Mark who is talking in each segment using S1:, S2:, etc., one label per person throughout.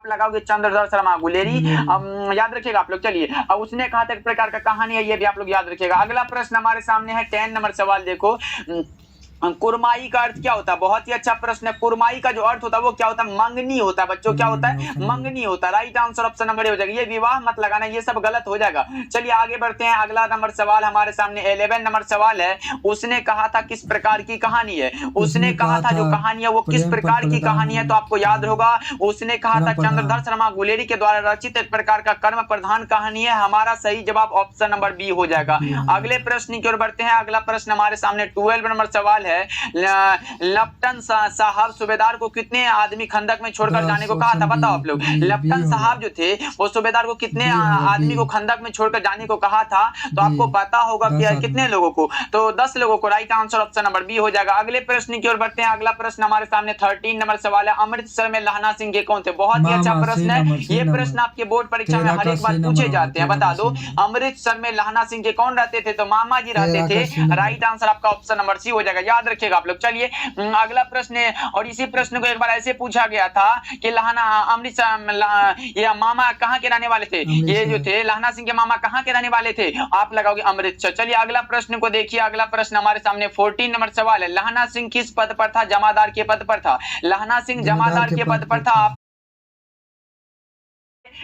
S1: लगाओगे चंद्रधर शर्मा गुलेरी। याद रखिएगा आप लोग। चलिए, अब उसने कहा था एक प्रकार का कहानी है, ये भी आप लोग याद रखिएगा। अगला प्रश्न हमारे सामने है 10 नंबर सवाल। देखो, कुरमाई का अर्थ क्या होता है? बहुत ही अच्छा प्रश्न है। कुरमाई का जो अर्थ होता है वो क्या होता है? मंगनी होता है बच्चों। क्या होता है? मंगनी होता है। राइट आंसर ऑप्शन नंबर हो जाएगा। ये विवाह मत लगाना, ये सब गलत हो जाएगा। चलिए आगे बढ़ते हैं। अगला नंबर सवाल हमारे सामने 11 नंबर सवाल है। उसने कहा था किस प्रकार की कहानी है? उसने कहा था जो कहानी है वो किस प्रकार की कहानी है? तो आपको याद होगा, उसने कहा था चंद्रधर शर्मा गुलेरी के द्वारा रचित एक प्रकार का कर्म प्रधान कहानी है। हमारा सही जवाब ऑप्शन नंबर बी हो जाएगा। अगले प्रश्न की ओर बढ़ते हैं। अगला प्रश्न हमारे सामने 12 नंबर सवाल है। लेफ्टिनेंट साहब सूबेदार को कितने आदमी खंदक में छोड़कर जाने को कहा था? बताओ आप लोग। लेफ्टिनेंट साहब जो थे वो सूबेदार को कितने आदमी को खंदक में छोड़कर जाने को कहा था? तो आपको पता होगा कि कितने लोगों को, तो 10 लोगों को। Right answer option number B हो जाएगा। अगले प्रश्न की ओर बढ़ते हैं। अगला प्रश्न हमारे सामने 13 नंबर सवाल है। अमृतसर में लहना सिंह के कौन थे? बहुत ही अच्छा प्रश्न है। ये प्रश्न आपके बोर्ड परीक्षा में हर एक बार पूछे जाते हैं। बता दो, अमृतसर में लहना सिंह के कौन रहते थे? तो मामा जी रहते थे। राइट आंसर आपका ऑप्शन नंबर सी हो जाएगा। याद रखिएगा आप लोग। चलिए अगला प्रश्न है, और इसी प्रश्न को एक बार ऐसे पूछा गया था कि लहना अमृतसर ये मामा कहाँ के रहने वाले थे? ये जो थे लहना सिंह के मामा कहाँ के रहने वाले थे? आप लगाओगे अमृतसर। चलिए अगला प्रश्न को देखिए। अगला प्रश्न हमारे सामने 14 नंबर सवाल है। लहना सिंह किस पद पर था? जमादार के पद पर था। लहना सिंह जमादार के पद पर था।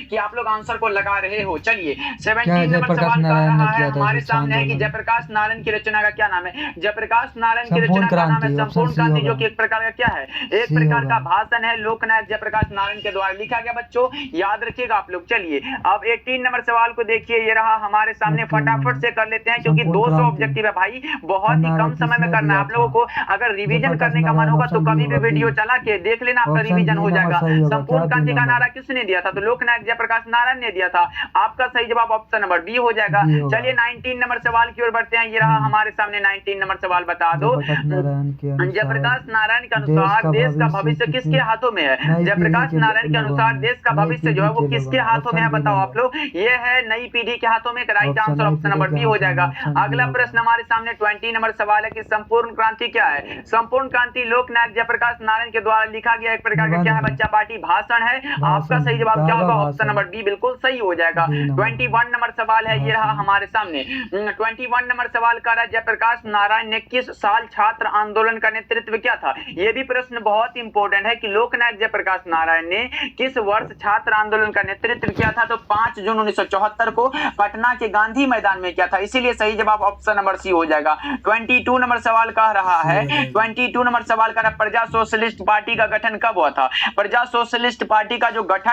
S1: कि आप लोग आंसर को लगा रहे हो। चलिए 17 नंबर सवाल का रहा है हमारे सामने है कि जयप्रकाश नारायण की रचना का क्या नाम है? जयप्रकाश नारायण की रचना का नाम है संपूर्ण क्रांति, जो कि एक प्रकार का क्या है? एक प्रकार का भाषण है। लोकनायक जयप्रकाश नारायण के द्वारा लिखा गया। बच्चों याद रखिएगा आप लोग। चलिए अब 18 नंबर सवाल को देखिए। ये रहा हमारे सामने, फटाफट से कर लेते हैं क्योंकि 200 ऑब्जेक्टिव है भाई, बहुत ही कम समय में करना है आप लोगों को। अगर रिवीजन करने का मन होगा तो कभी भी वीडियो चला के देख लेना, आपका रिवीजन हो जाएगा। संपूर्ण क्रांति का नारा किसने दिया था? तो लोकनायक जयप्रकाश नारायण ने दिया था। आपका सही जवाब ऑप्शन नंबर बी हो जाएगा। चलिए 19 नंबर सवाल की ओर बढ़ते हैं। ये रहा हमारे सामने 19 नंबर सवाल। बता दो, जयप्रकाश नारायण के अनुसार देश का भविष्य किसके हाथों में है? जयप्रकाश नारायण के अनुसार देश का भविष्य जो है वो किसके हाथों में है? बताओ आप लोग। ये है नई पीढ़ी के हाथों में। Right answer option number B हो जाएगा। अगला प्रश्न हमारे सामने 20 नंबर सवाल है कि संपूर्ण क्रांति क्या है? संपूर्ण क्रांति लोकनायक जयप्रकाश नारायण के द्वारा लिखा गया एक प्रकार का क्या है बच्चा? पार्टी भाषण है। आपका सही जवाब क्या होगा? ऑप्शन नंबर बी बिल्कुल सही हो जाएगा। 21 नंबर सवाल है। ये रहा हमारे सामने 21 नंबर सवाल का रहा, जयप्रकाश नारायण ने किस साल छात्र आंदोलन का नेतृत्व किया था? यह भी प्रश्न बहुत इंपॉर्टेंट है कि लोकनायक जयप्रकाश नारायण ने किस वर्ष छात्र आंदोलन का नेतृत्व किया था? तो 5 जून 1974 को पटना के गांधी मैदान में किया था। इसीलिए सही जवाब ऑप्शन नंबर सी हो जाएगा। 22 नंबर सवाल का रहा है। 22 नंबर सवाल का रहा, प्रजा सोशलिस्ट पार्टी का गठन कब हुआ था? प्रजा सोशलिस्ट पार्टी का जो गठन